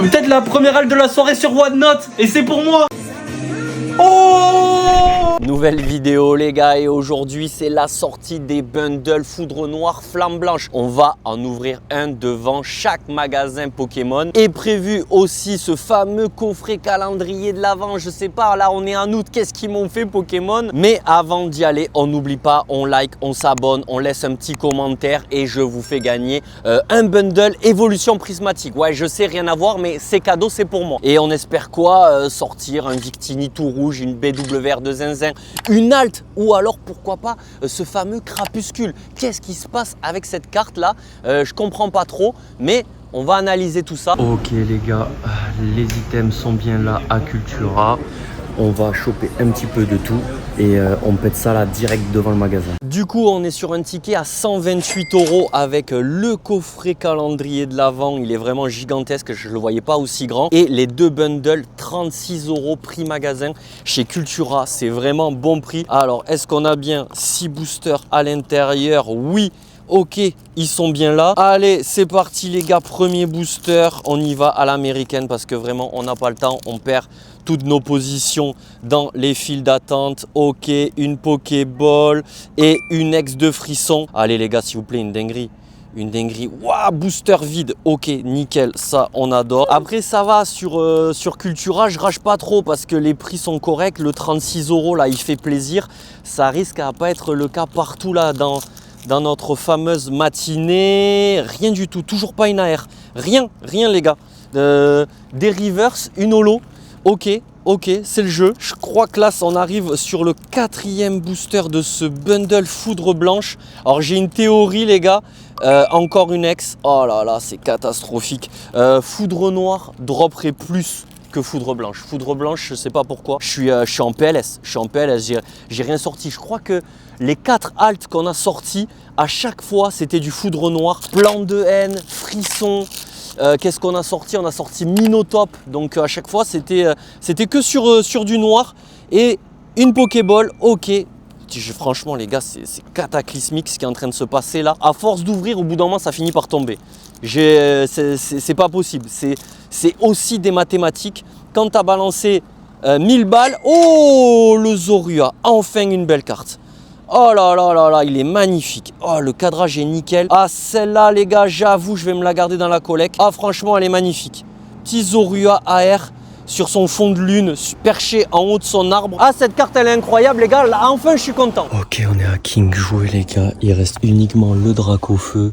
Peut-être la première halte de la soirée sur OneNote. Et c'est pour moi. Oh! Nouvelle vidéo les gars, et aujourd'hui c'est la sortie des bundles Foudre Noire Flamme Blanche. On va en ouvrir un devant chaque magasin Pokémon. Et prévu aussi ce fameux coffret calendrier de l'Avent. Je sais pas, là on est en août, qu'est-ce qu'ils m'ont fait Pokémon? Mais avant d'y aller, on n'oublie pas, on like, on s'abonne, on laisse un petit commentaire et je vous fais gagner un bundle évolution prismatique. Ouais, je sais, rien à voir, mais c'est cadeau, c'est pour moi. Et on espère quoi? Sortir un Victini tout rouge, une BWR de zinzin, une halte, ou alors pourquoi pas ce fameux crapuscule. Qu'est-ce qui se passe avec cette carte là? Je comprends pas trop, mais on va analyser tout ça. Ok les gars, les items sont bien là à Cultura. On va choper un petit peu de tout et on pète ça là direct devant le magasin. Du coup, on est sur un ticket à 128 € avec le coffret calendrier de l'Avent. Il est vraiment gigantesque, je ne le voyais pas aussi grand. Et les deux bundles, 36 € prix magasin chez Cultura. C'est vraiment bon prix. Alors, est-ce qu'on a bien 6 boosters à l'intérieur? Oui. Ok, ils sont bien là. Allez, c'est parti les gars, premier booster. On y va à l'américaine parce que vraiment, on n'a pas le temps. On perd toutes nos positions dans les files d'attente. Ok, une Pokéball et une ex de frisson. Allez les gars, s'il vous plaît, une dinguerie. Une dinguerie. Waouh, booster vide. Ok, nickel, ça on adore. Après ça va sur Cultura, je rage pas trop parce que les prix sont corrects. Le 36 € là, il fait plaisir. Ça risque à pas être le cas partout là dans notre fameuse matinée. Rien du tout, toujours pas une AR. Rien les gars. Des reverse, une holo. Ok, c'est le jeu. Je crois que là, on arrive sur le 4e booster de ce bundle Foudre Blanche. Alors j'ai une théorie les gars. Encore une ex. Oh là là, c'est catastrophique. Foudre Noire dropperait plus que Foudre Blanche. Foudre Blanche, je sais pas pourquoi. Je suis en PLS. J'ai rien sorti. Je crois que les 4 haltes qu'on a sortis, à chaque fois, c'était du Foudre Noire. Plan de haine, frisson. Qu'est-ce qu'on a sorti? On a sorti Minotop. Donc à chaque fois, c'était que sur du noir. Et une Pokéball, ok. Franchement, les gars, c'est cataclysmique ce qui est en train de se passer là. À force d'ouvrir, au bout d'un moment, ça finit par tomber. C'est pas possible. C'est aussi des mathématiques. Quand tu as balancé 1000 balles, oh, le Zorua, enfin une belle carte. Oh là là là là, il est magnifique. Oh, le cadrage est nickel. Ah, celle-là, les gars, j'avoue, je vais me la garder dans la collecte. Ah, franchement, elle est magnifique. Petit Zorua AR sur son fond de lune, perché en haut de son arbre. Ah, cette carte, elle est incroyable, les gars. Là, enfin, je suis content. Ok, on est à King Jouet, les gars. Il reste uniquement le Dracofeu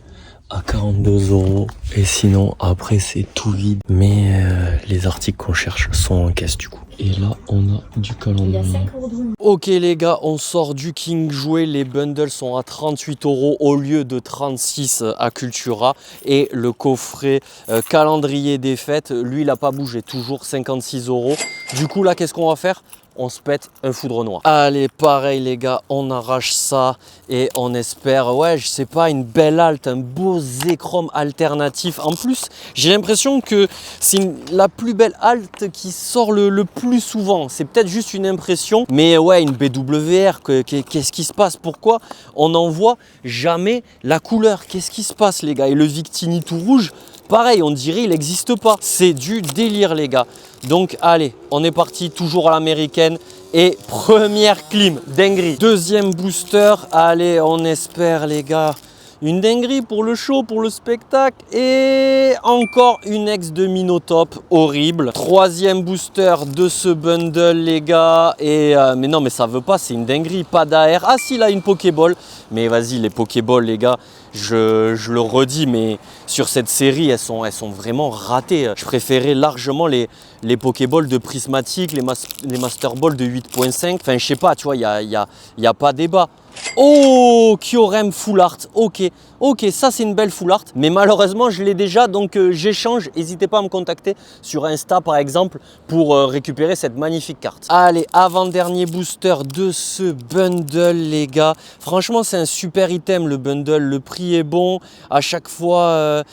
à 42 €. Et sinon, après, c'est tout vide. Mais les articles qu'on cherche sont en caisse, du coup. Et là, on a du calendrier. Ok les gars, on sort du King Jouet. Les bundles sont à 38 € au lieu de 36 à Cultura. Et le coffret calendrier des fêtes, lui, il n'a pas bougé. Toujours 56 €. Du coup, là, qu'est-ce qu'on va faire? On se pète un Foudre Noire. Allez, pareil les gars, on arrache ça et on espère, ouais, je sais pas, une belle halte, un beau Zekrom alternatif. En plus, j'ai l'impression que c'est la plus belle halte qui sort le plus souvent. C'est peut-être juste une impression, mais ouais, une BWR, qu'est-ce qui se passe? Pourquoi on n'en voit jamais la couleur? Qu'est-ce qui se passe les gars? Et le Victini tout rouge, pareil, on dirait il n'existe pas. C'est du délire les gars. Donc allez, on est parti, toujours à l'américaine. Et première clim, dinguerie. Deuxième booster, allez, on espère les gars. Une dinguerie pour le show, pour le spectacle. Et encore une ex de Minotop, horrible. Troisième booster de ce bundle les gars. Et mais non, mais ça veut pas, c'est une dinguerie, pas d'AR. Ah si, là une Pokéball. Mais vas-y, les Pokéballs les gars, je le redis, mais sur cette série, elles sont vraiment ratées. Je préférais largement les Pokéballs de prismatique, les Master Balls de 8.5. Enfin, je sais pas, tu vois, il y a pas débat. Oh, Kyurem Full Art, ok, ça c'est une belle Full Art, mais malheureusement je l'ai déjà, donc j'échange. N'hésitez pas à me contacter sur Insta par exemple pour récupérer cette magnifique carte. Allez, avant-dernier booster de ce bundle les gars. Franchement c'est un super item le bundle, le prix prix est bon. À chaque fois,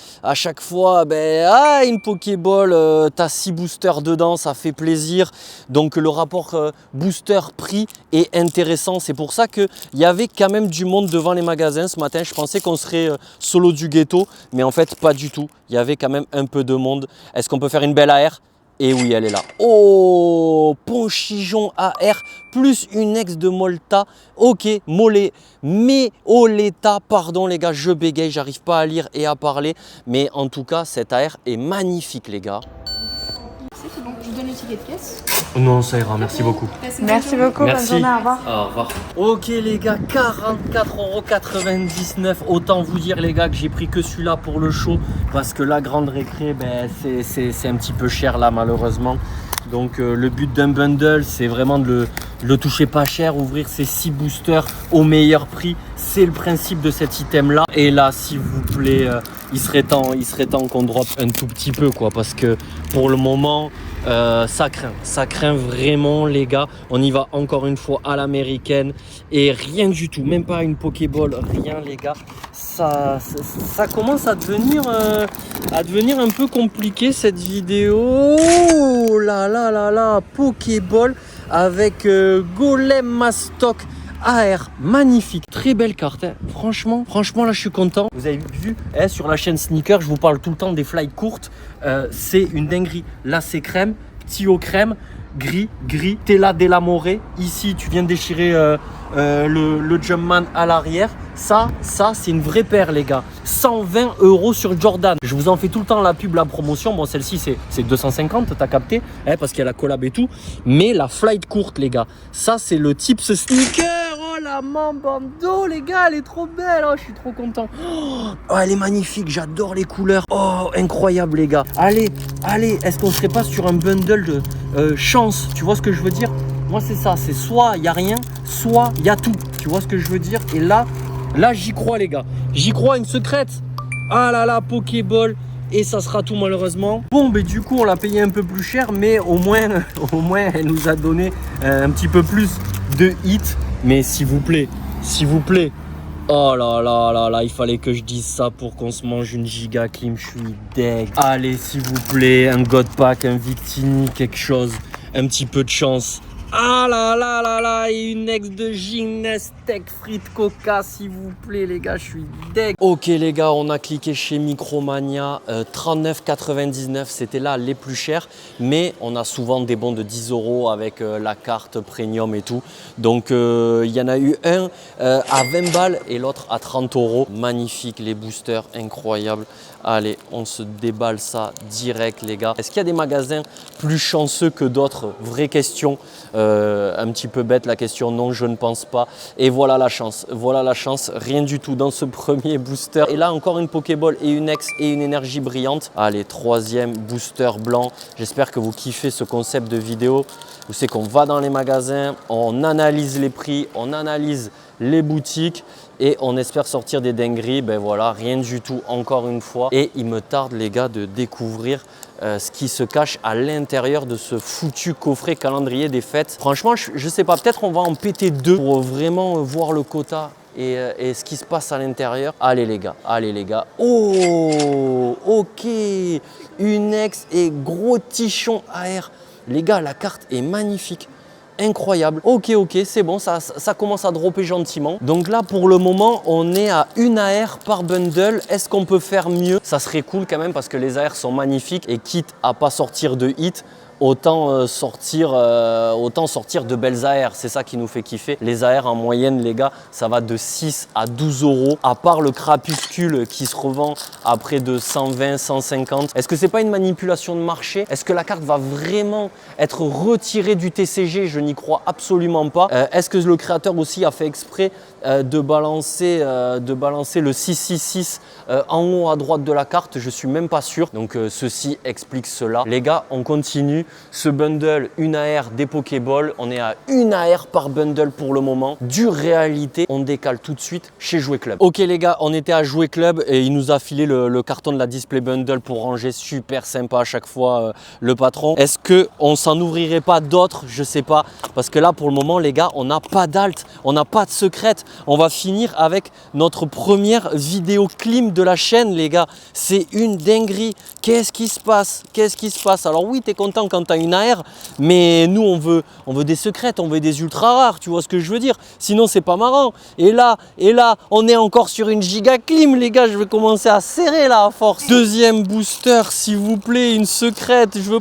une Pokéball, t'as 6 boosters dedans, ça fait plaisir. Donc le rapport booster-prix est intéressant. C'est pour ça qu'il y avait quand même du monde devant les magasins ce matin. Je pensais qu'on serait solo du ghetto, mais en fait pas du tout. Il y avait quand même un peu de monde. Est-ce qu'on peut faire une belle AR? Et oui, elle est là. Oh, Ponchijon AR plus une ex de Molta. Ok, Meoleta, pardon les gars, je bégaye, j'arrive pas à lire et à parler. Mais en tout cas, cette AR est magnifique les gars. C'est bon, je vous donne le ticket de caisse. Non, ça ira, merci beaucoup. Merci beaucoup, bonne journée, au revoir. Au revoir. Ok les gars, 44,99 €. Autant vous dire les gars que j'ai pris que celui-là pour le show. Parce que la grande récré, c'est un petit peu cher là malheureusement. Donc le but d'un bundle, c'est vraiment de le toucher pas cher, ouvrir ces 6 boosters au meilleur prix. C'est le principe de cet item là. Et là, s'il vous plaît, il serait temps qu'on drop un tout petit peu quoi. Parce que pour le moment, ça craint vraiment les gars. On y va encore une fois à l'américaine et rien du tout, même pas une Pokéball, rien les gars. Ça commence à devenir un peu compliqué cette vidéo. Oh là là là là, Pokéball avec Golem Mastoc AR, magnifique, très belle carte hein. Franchement là je suis content. Vous avez vu sur la chaîne Sneaker, je vous parle tout le temps des flights courtes, c'est une dinguerie. Là c'est crème, petit au crème, gris, Tela Delamore. Ici tu viens de déchirer le Jumpman à l'arrière. Ça c'est une vraie paire les gars. 120 € sur Jordan. Je vous en fais tout le temps la pub, la promotion. Bon celle-ci c'est 250, t'as capté parce qu'il y a la collab et tout. Mais la flight courte les gars, ça c'est le Tips Sneaker. Oh la Mambando les gars, elle est trop belle. Oh je suis trop content. Oh elle est magnifique, j'adore les couleurs. Oh incroyable les gars. Allez, est-ce qu'on serait pas sur un bundle de chance? Tu vois ce que je veux dire? Moi c'est ça, c'est soit il y a rien, soit il y a tout. Tu vois ce que je veux dire? Et là j'y crois les gars. J'y crois, une secrète. Ah là là, Pokéball. Et ça sera tout malheureusement. Bon du coup on l'a payé un peu plus cher, mais au moins elle nous a donné un petit peu plus de hits. Mais s'il vous plaît. Oh là là là là, il fallait que je dise ça pour qu'on se mange une giga clim, je suis deg. Allez s'il vous plaît, un God Pack, un Victini, quelque chose, un petit peu de chance. Ah là là là là, et une ex de Gymnast Steak frites Coca s'il vous plaît les gars, je suis deg. Ok les gars, on a cliqué chez Micromania, 39,99, c'était là les plus chers, mais on a souvent des bons de 10 € avec la carte premium et tout. Donc il y en a eu un à 20 balles et l'autre à 30 €. Magnifique les boosters, incroyable. Allez, on se déballe ça direct les gars. Est-ce qu'il y a des magasins plus chanceux que d'autres? Vraie question. Un petit peu bête la question, non je ne pense pas. Et voilà la chance, rien du tout dans ce premier booster. Et là encore une Pokéball et une ex et une énergie brillante. Allez, troisième booster blanc. J'espère que vous kiffez ce concept de vidéo. Vous savez qu'on va dans les magasins, on analyse les prix, on analyse les boutiques et on espère sortir des dingueries. Ben voilà, rien du tout encore une fois. Et il me tarde les gars de découvrir ce qui se cache à l'intérieur de ce foutu coffret calendrier des fêtes. Franchement, je sais pas, peut-être on va en péter deux pour vraiment voir le quota et ce qui se passe à l'intérieur. Allez les gars. Oh, ok, une ex et gros tichon AR. Les gars, la carte est magnifique. Incroyable. Ok, c'est bon, ça commence à dropper gentiment. Donc là, pour le moment, on est à une AR par bundle. Est-ce qu'on peut faire mieux? Ça serait cool quand même parce que les AR sont magnifiques et quitte à pas sortir de hit, autant sortir de belles AR, c'est ça qui nous fait kiffer. Les AR en moyenne les gars, ça va de 6 à 12 €, à part le crapuscule qui se revend à près de 120, 150. Est-ce que c'est pas une manipulation de marché? Est-ce que la carte va vraiment être retirée du TCG? Je n'y crois absolument pas. Est-ce que le créateur aussi a fait exprès de balancer le 666 en haut à droite de la carte? Je suis même pas sûr. Donc ceci explique cela. Les gars, on continue. Ce bundle, une AR, des Pokéballs. On est à une AR par bundle pour le moment. Dure réalité, on décale tout de suite chez Jouet Club. Ok les gars, on était à Jouet Club et il nous a filé le carton de la Display Bundle pour ranger. Super sympa à chaque fois le patron. Est-ce qu'on s'en ouvrirait pas d'autres? Je sais pas. Parce que là pour le moment les gars, on n'a pas d'alt, on n'a pas de secrète. On va finir avec notre première vidéo clim de la chaîne les gars. C'est une dinguerie. Qu'est-ce qui se passe? Qu'est-ce qui se passe? Alors oui, tu es content quand tu as une AR, mais nous on veut des secrètes, on veut des ultra rares, tu vois ce que je veux dire? Sinon c'est pas marrant. Et là, on est encore sur une giga clim les gars, je vais commencer à serrer là à force. Deuxième booster, s'il vous plaît, une secrète. Je veux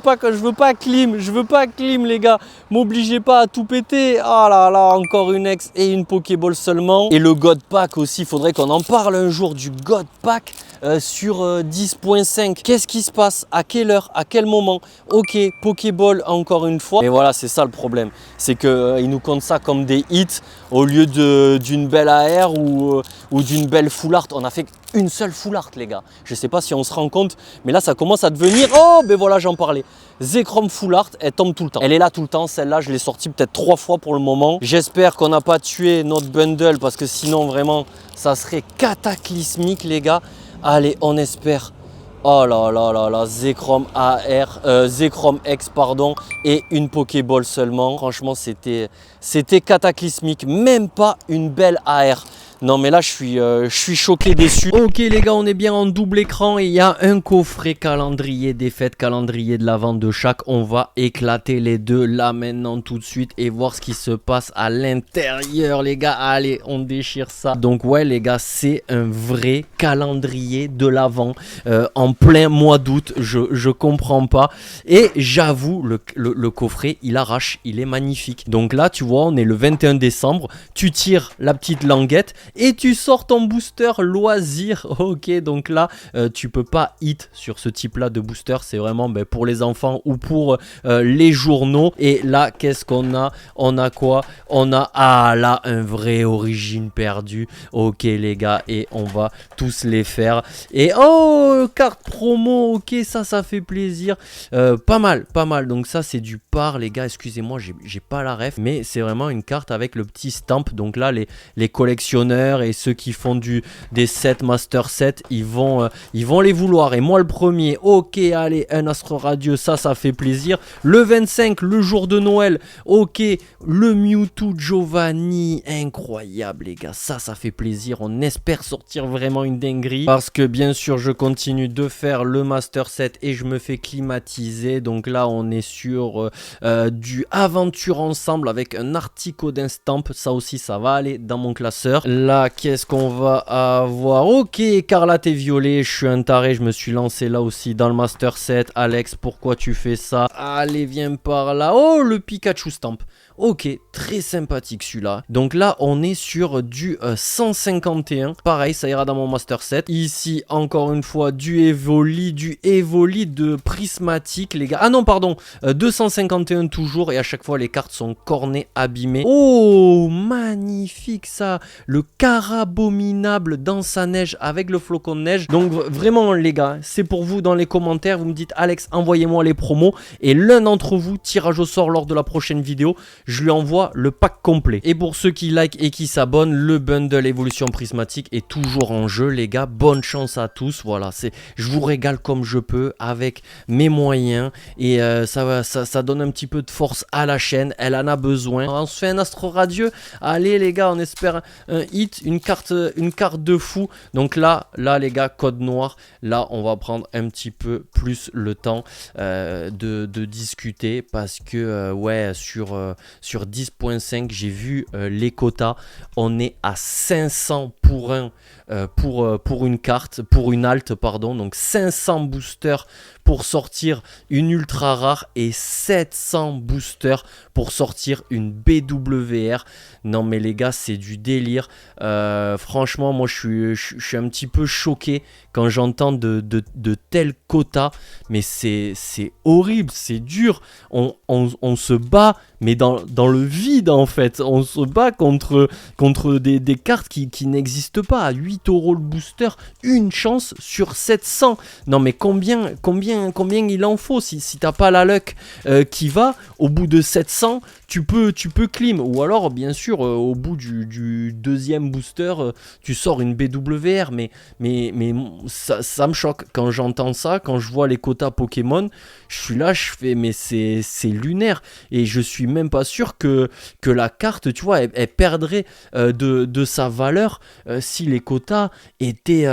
pas clim les gars. M'obligez pas à tout péter. Oh là là, encore une ex et une Pokéball seulement. Et le God Pack aussi, il faudrait qu'on en parle un jour du God Pack sur 10.5. Qu'est-ce qui se passe? À quelle heure? À quel moment? Ok, Pokéball encore une fois. Et voilà, c'est ça le problème. C'est qu'ils nous comptent ça comme des hits au lieu d'une belle AR ou d'une belle full art. On a fait une seule full art les gars. Je sais pas si on se rend compte, mais là ça commence à devenir... Oh, ben voilà, j'en parlais. Zekrom full art, elle tombe tout le temps. Elle est là tout le temps, celle-là je l'ai sortie peut-être 3 fois pour le moment. J'espère qu'on n'a pas tué notre bundle parce que sinon vraiment ça serait cataclysmique les gars. Allez, on espère. Oh là là là là, Zekrom AR, Zekrom X pardon, et une Pokéball seulement. Franchement c'était cataclysmique, même pas une belle AR. Non mais là je suis choqué, déçu. Ok les gars, on est bien en double écran et il y a un coffret calendrier des fêtes, calendrier de la vente de chaque. On va éclater les deux là maintenant tout de suite et voir ce qui se passe à l'intérieur les gars. Allez, on déchire ça. Donc ouais les gars, c'est un vrai calendrier de l'Avent en plein mois d'août. Je comprends pas. Et j'avoue, le coffret il arrache, il est magnifique. Donc là tu vois, on est le 21 décembre. Tu tires la petite languette et tu sors ton booster loisir. Ok, donc là tu peux pas hit sur ce type là de booster, c'est vraiment pour les enfants ou pour les journaux. Et là qu'est-ce qu'on a? On a quoi? On a là un vrai origine perdue. Ok les gars, et on va tous les faire. Et oh, carte promo, ok, ça fait plaisir. Pas mal. Donc ça c'est du par les gars, excusez-moi, j'ai pas la ref, mais c'est vraiment une carte avec le petit stamp. Donc là les collectionneurs et ceux qui font des sets master set, ils vont les vouloir. Et moi le premier, ok, allez, un Astre Radieux, ça fait plaisir. Le 25, le jour de Noël, ok, le Mewtwo Giovanni, incroyable les gars, ça fait plaisir. On espère sortir vraiment une dinguerie parce que bien sûr je continue de faire le master set et je me fais climatiser. Donc là on est sur du aventure ensemble avec un Artico d'Instamp, ça aussi ça va aller dans mon classeur. Là qu'est-ce qu'on va avoir? Ok, écarlate et violet, je suis un taré, je me suis lancé là aussi dans le master set. Alex, pourquoi tu fais ça? Allez, viens par là. Oh, le Pikachu Stamp. Ok, très sympathique celui-là. Donc là, on est sur du 151. Pareil, ça ira dans mon master set. Ici, encore une fois, du Evoli de prismatique, les gars. Ah non, pardon, 251 toujours. Et à chaque fois, les cartes sont cornées, abîmées. Oh, magnifique ça. Le Carabominable dans sa neige avec le flocon de neige. Donc vraiment, les gars, c'est pour vous dans les commentaires. Vous me dites, Alex, envoyez-moi les promos. Et l'un d'entre vous, tirage au sort lors de la prochaine vidéo, je lui envoie le pack complet. Et pour ceux qui like et qui s'abonnent, le bundle évolution prismatique est toujours en jeu les gars. Bonne chance à tous. Voilà, je vous régale comme je peux avec mes moyens. Et ça donne un petit peu de force à la chaîne. Elle en a besoin. On se fait un Astre Radieux. Allez les gars, on espère un hit, une carte de fou. Donc là les gars, code noir. Là on va prendre un petit peu plus le temps de discuter parce que ouais, sur 10.5 j'ai vu les quotas, on est à 500 pour une carte, pour une alt pardon, donc 500 boosters pour sortir une ultra rare et 700 boosters pour sortir une BWR. Non mais les gars, c'est du délire. Franchement, moi je suis un petit peu choqué quand j'entends de tels quotas. Mais c'est horrible, c'est dur. On se bat, mais dans le vide en fait. On se bat contre des cartes qui n'existent n'existe pas. À 8 € le booster, une chance sur 700. Non mais combien il en faut si t'as pas la luck qui va, au bout de 700, tu peux clim. Ou alors, bien sûr, au bout du deuxième booster, tu sors une BWR. Mais ça me choque. Quand j'entends ça, quand je vois les quotas Pokémon, je suis là, je fais, mais c'est lunaire. Et je suis même pas sûr que la carte, tu vois, elle perdrait de sa valeur si les quotas étaient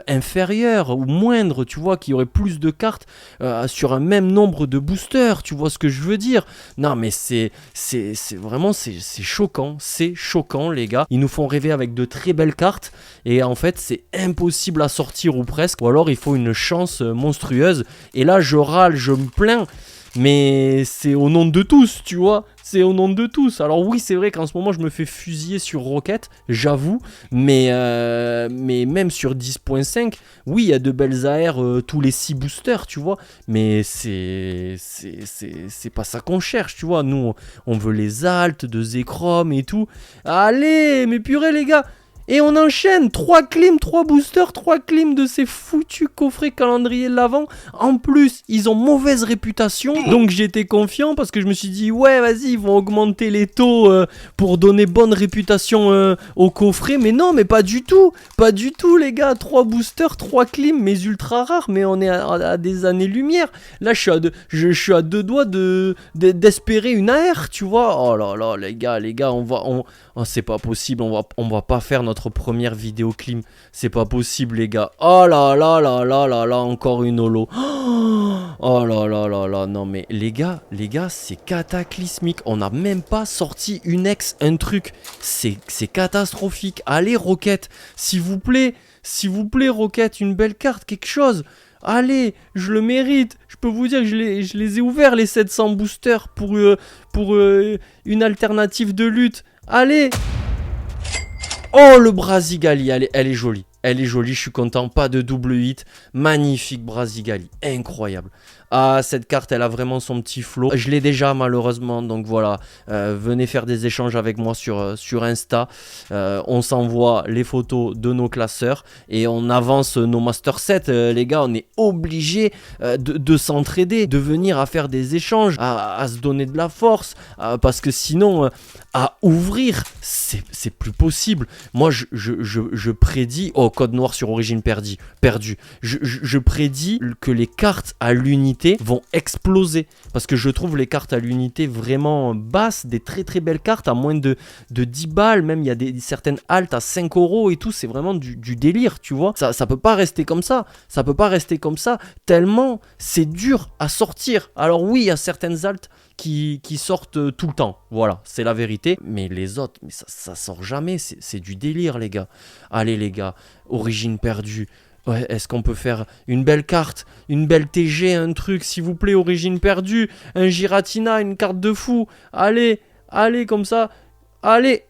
inférieurs ou moindres, tu vois, qu'il y aurait plus de cartes sur un même nombre de boosters, tu vois ce que je veux dire? Non mais c'est vraiment choquant, c'est choquant les gars. Ils nous font rêver avec de très belles cartes et en fait c'est impossible à sortir ou presque, ou alors il faut une chance monstrueuse. Et là je râle, je me plains, mais c'est au nom de tous, tu vois, c'est au nom de tous. Alors oui, c'est vrai qu'en ce moment je me fais fusiller sur Rocket, j'avoue, mais même sur 10.5, oui, il y a de belles AR tous les 6 boosters, tu vois, mais c'est pas ça qu'on cherche, tu vois. Nous on veut les altes de Zekrom et tout. Allez, mais purée les gars. Et on enchaîne 3 clims, 3 boosters, 3 clims de ces foutus coffrets calendrier de l'Avent. En plus, ils ont mauvaise réputation. Donc j'étais confiant parce que je me suis dit, ouais, vas-y, ils vont augmenter les taux pour donner bonne réputation aux coffrets. Mais non, mais pas du tout. Pas du tout, les gars. 3 boosters, 3 clims, mais ultra rares. Mais on est à des années-lumière. Là, je suis à deux doigts d'espérer une AR, tu vois. Oh là là, les gars, oh, c'est pas possible. On va pas faire notre première vidéo clim, c'est pas possible les gars. Oh là là là là là là, encore une holo. Oh là là là là, non mais les gars, c'est cataclysmique. On n'a même pas sorti une ex, un truc. C'est catastrophique. Allez Rocket, s'il vous plaît Rocket, une belle carte, quelque chose. Allez, je le mérite. Je peux vous dire que je les ai ouverts les 700 boosters pour une alternative de lutte. Allez. Oh, le Brasigali, elle est jolie. Elle est jolie, je suis content. Pas de double hit. Magnifique Brasigali. Incroyable. Ah, cette carte, elle a vraiment son petit flow. Je l'ai déjà, malheureusement. Donc voilà, venez faire des échanges avec moi sur Insta. On s'envoie les photos de nos classeurs et on avance nos Master 7. Les gars, on est obligés de s'entraider, de venir à faire des échanges, à se donner de la force. Parce que sinon, à ouvrir, c'est plus possible. Moi, je prédis... Oh, code noir sur origine perdue. Je prédis que les cartes à l'unité vont exploser. Parce que je trouve les cartes à l'unité vraiment basses, des très très belles cartes à moins de 10 balles. Même il y a certaines haltes à 5 € et tout. C'est vraiment du délire, tu vois. Ça peut pas rester comme ça. Ça peut pas rester comme ça. Tellement c'est dur à sortir. Alors oui, il y a certaines haltes qui sortent tout le temps, voilà, c'est la vérité, mais les autres, mais ça sort jamais, c'est du délire les gars. Allez les gars, origine perdue, ouais, est-ce qu'on peut faire une belle carte, une belle TG, un truc, s'il vous plaît, origine perdue, un Giratina, une carte de fou, allez, comme ça, allez,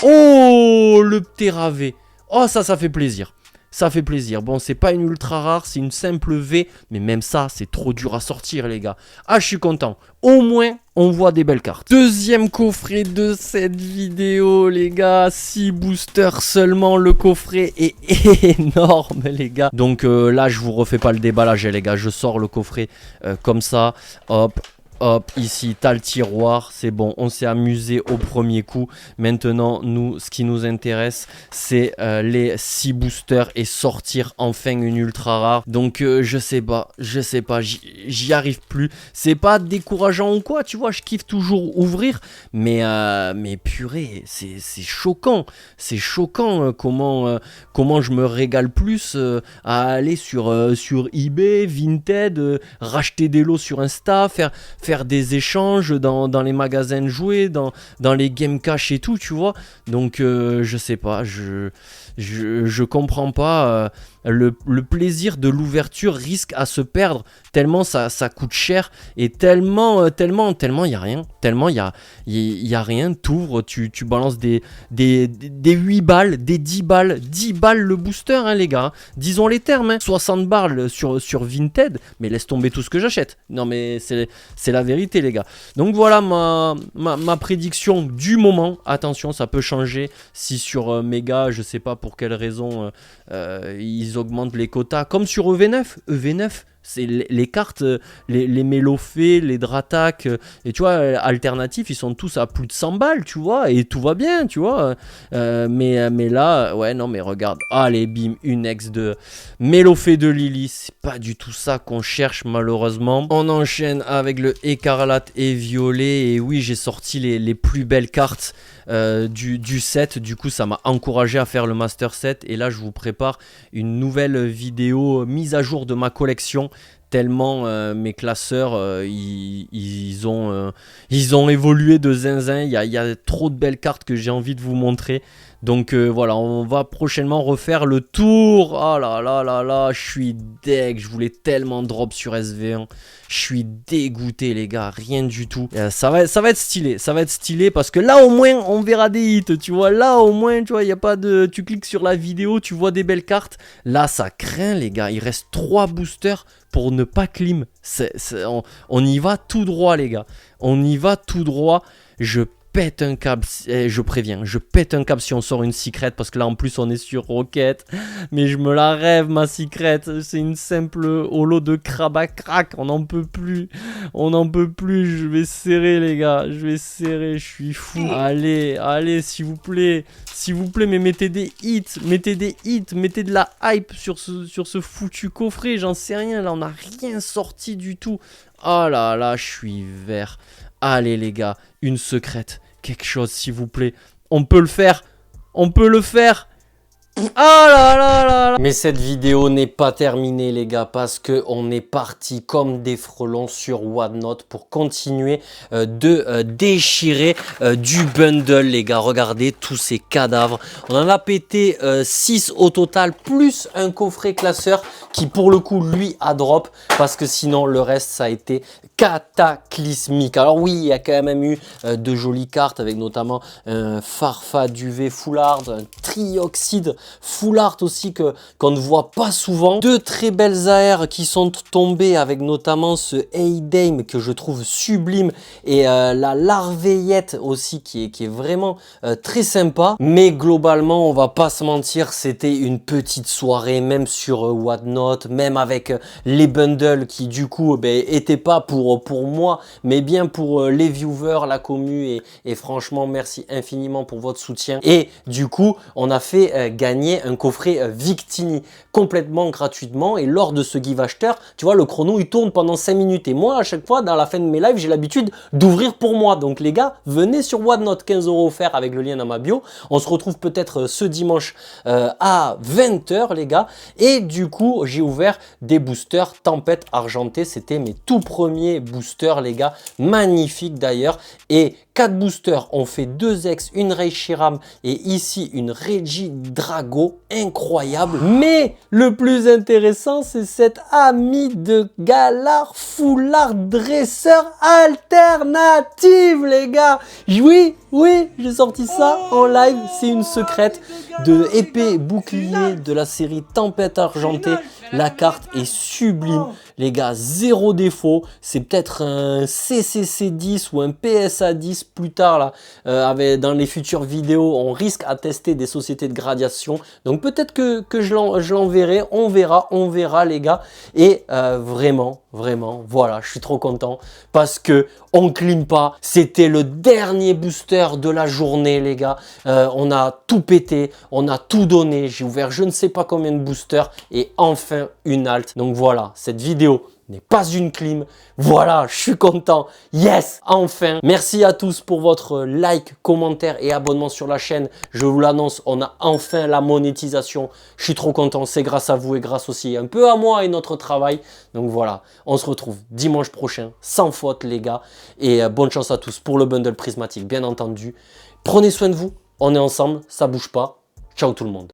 oh, le Terravé, oh ça fait plaisir. Ça fait plaisir. Bon, c'est pas une ultra rare, c'est une simple V. Mais même ça, c'est trop dur à sortir, les gars. Ah, je suis content. Au moins, on voit des belles cartes. Deuxième coffret de cette vidéo, les gars. 6 boosters seulement. Le coffret est énorme, les gars. Donc là, je vous refais pas le déballage, les gars. Je sors le coffret comme ça. Hop. Hop, ici, t'as le tiroir, c'est bon, on s'est amusé au premier coup. Maintenant, nous, ce qui nous intéresse, c'est les 6 boosters et sortir enfin une ultra rare. Donc, je sais pas, j'y arrive plus. C'est pas décourageant ou quoi, tu vois, je kiffe toujours ouvrir. Mais purée, c'est choquant. C'est choquant comment je me régale plus à aller sur eBay, Vinted, racheter des lots sur Insta, faire des échanges dans les magasins de jouets, dans les game cash et tout, tu vois. Donc je sais pas, je comprends pas. Le plaisir de l'ouverture risque à se perdre tellement ça coûte cher et tellement il y a rien, tellement il y a rien. T'ouvres, tu balances des 8 balles, des 10 balles le booster, hein, les gars, disons les termes, hein. 60 balles sur Vinted, mais laisse tomber tout ce que j'achète. Non mais c'est la vérité, les gars. Donc voilà ma prédiction du moment. Attention, ça peut changer si sur Mega, je sais pas pour quelle raison, ils augmentent les quotas. Comme sur EV9. EV9, c'est les cartes, les Mélofées, les Dratak, et tu vois, alternatifs, ils sont tous à plus de 100 balles, tu vois, et tout va bien, tu vois. Mais là, ouais, non, mais regarde, allez, bim, une ex de Mélofée de Lily, c'est pas du tout ça qu'on cherche, malheureusement. On enchaîne avec le écarlate et violet, et oui, j'ai sorti les plus belles cartes du set. Du coup, ça m'a encouragé à faire le Master Set, et là, je vous prépare une nouvelle vidéo mise à jour de ma collection. Tellement mes classeurs ils ont évolué de zinzin. Il y a trop de belles cartes que j'ai envie de vous montrer. Donc voilà, on va prochainement refaire le tour. Oh là là là là, je suis deg. Je voulais tellement drop sur SV1. Je suis dégoûté, les gars, rien du tout. Ça va être stylé, ça va être stylé parce que là au moins on verra des hits, tu vois. Là au moins, tu vois, il n'y a pas de... Tu cliques sur la vidéo, tu vois des belles cartes. Là ça craint, les gars, il reste 3 boosters pour ne pas clim. On y va tout droit, les gars. On y va tout droit. Je pète un câble, je préviens, je pète un câble si on sort une secret, parce que là en plus on est sur Rocket, mais je me la rêve ma secret, c'est une simple holo de crabe à crack, on n'en peut plus, je vais serrer les gars, je vais serrer, je suis fou, allez, s'il vous plaît, mais mettez des hits, mettez de la hype sur ce foutu coffret, j'en sais rien, là on n'a rien sorti du tout, oh là là, je suis vert. Allez les gars, une secrète, quelque chose s'il vous plaît. On peut le faire. Ah là là là là. Mais cette vidéo n'est pas terminée les gars, parce que on est parti comme des frelons sur Whatnot pour continuer de déchirer du bundle les gars. Regardez tous ces cadavres. On en a pété 6 au total, plus un coffret classeur qui pour le coup lui a drop, parce que sinon le reste ça a été cataclysmique. Alors oui, il y a quand même eu de jolies cartes avec notamment un Farfa Duvet Full Art, un Trioxide Full Art aussi qu'on ne voit pas souvent. Deux très belles AR qui sont tombées avec notamment ce Heydame que je trouve sublime, et la Larveillette aussi qui est vraiment très sympa. Mais globalement, on va pas se mentir, c'était une petite soirée, même sur Whatnot, même avec les bundles qui du coup étaient pas pour moi, mais bien pour les viewers, la commu, et franchement merci infiniment pour votre soutien. Et du coup on a fait gagner un coffret Victini complètement gratuitement, et lors de ce give acheteur, tu vois, le chrono il tourne pendant 5 minutes, et moi à chaque fois dans la fin de mes lives j'ai l'habitude d'ouvrir pour moi. Donc les gars, venez sur Whatnot, 15 € offerts avec le lien dans ma bio. On se retrouve peut-être ce dimanche à 20 h les gars, et du coup j'ai ouvert des boosters Tempête Argentée. C'était mes tout premiers boosters les gars, magnifiques d'ailleurs, et 4 boosters, on fait 2 ex, une Reichiram et ici une Regi Drago, incroyable. Mais le plus intéressant, c'est cette amie de Galar Full Art Dresseur alternative les gars. Oui, j'ai sorti ça en live, c'est une secrète de épée bouclier de la série Tempête Argentée. La carte est sublime les gars, zéro défaut. C'est peut-être un CCC 10 ou un PSA 10 plus tard là, dans les futures vidéos. On risque à tester des sociétés de gradation, donc peut-être que je l'enverrai, on verra les gars. Et vraiment voilà, je suis trop content parce que on clean pas. C'était le dernier booster de la journée les gars, on a tout pété, on a tout donné. J'ai ouvert je ne sais pas combien de boosters et enfin une alt. Donc voilà, cette vidéo n'est pas une clim. Voilà, je suis content. Yes, enfin. Merci à tous pour votre like, commentaire et abonnement sur la chaîne. Je vous l'annonce, on a enfin la monétisation. Je suis trop content. C'est grâce à vous et grâce aussi un peu à moi et notre travail. Donc voilà, on se retrouve dimanche prochain, sans faute les gars. Et bonne chance à tous pour le bundle prismatique, bien entendu. Prenez soin de vous. On est ensemble, ça bouge pas. Ciao tout le monde.